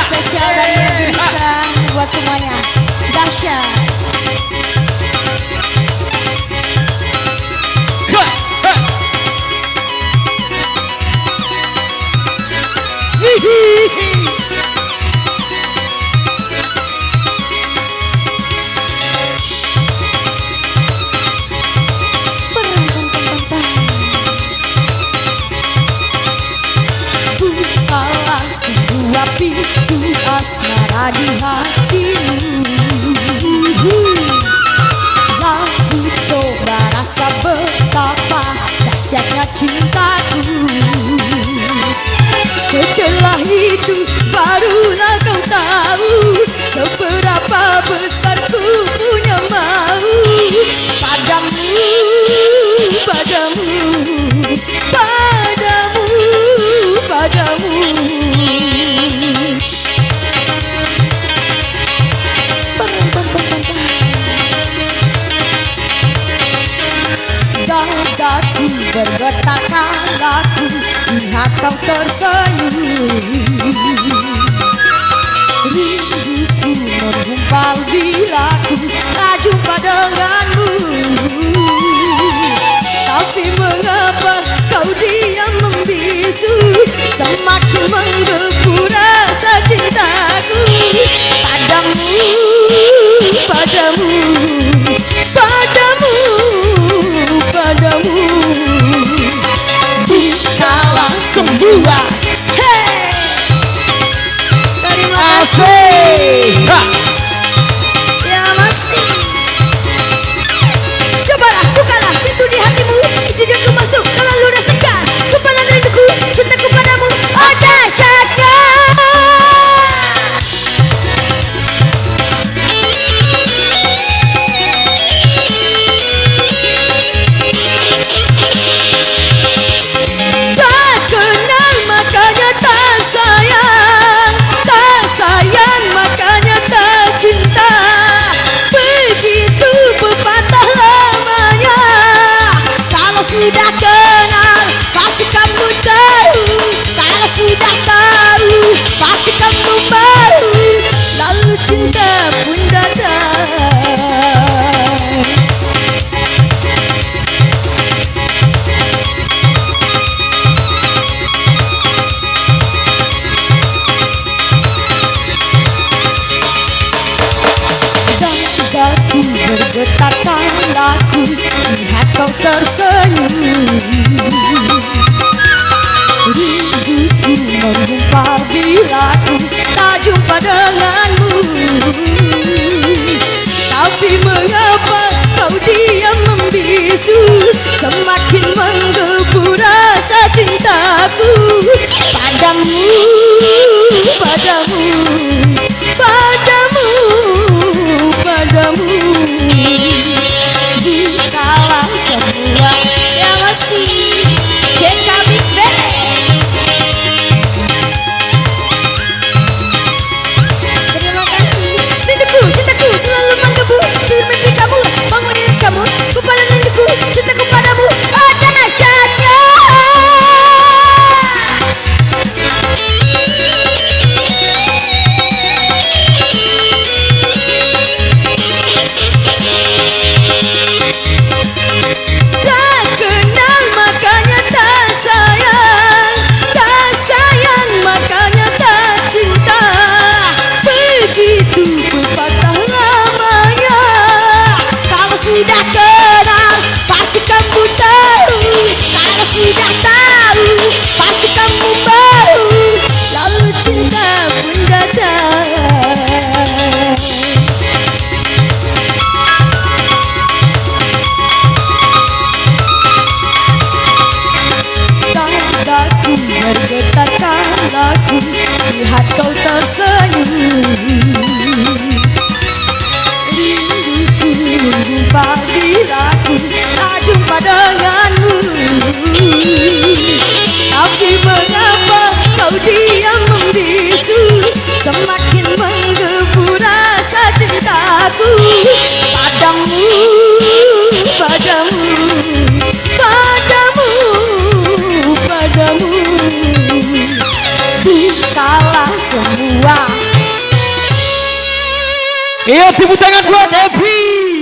Spesial dari Indonesia buat semuanya. Dahsyat. Pintu asmara di hatimu, lalu coba rasa betapa dahsyatnya cintaku. Setelah itu barulah kau tahu seberapa besar ku punya mau padamu, padamu, padamu, padamu. Dadaku bergetar kalaku lihat kau tersenyum. Rinduku menggumpal bila ku tak jumpa denganmu. Tapi mengapa kau diam membisu, semakin menggebu rasa cintaku padamu, padamu, padamu, padamu. Buka langsung buat, hey, terima kasih. Ya masih. Cobalah bukalah pintu di hatimu, izinkan ku masuk lalu rasakan kepalan rinduku, cintaku padamu. Oh dahsyatnya. Sudah kenal, pasti kamu tahu. Kalau sudah tahu, pasti kamu mau. Lalu cinta pun datang. Dadaku bergetar kalaku lihat kau tersenyum. Rinduku menggumpal bila ku tak jumpa denganmu. Tapi mengapa kau diam membisu, semakin menggebu rasa cintaku padamu, padamu, padamu, padamu. Bukalah semua yang masih JK Big Bang. Terima kasih. Rinduku, cintaku selalu menggebu di mimpi kamu, bangunin kamu, kupalan rinduku, cintaku padamu. Oh dahsyatnya. semakin menggebu rasa cintaku padamu, padamu, padamu, padamu. Ku kalah semua. Iya, tepuk tangan buat Evi.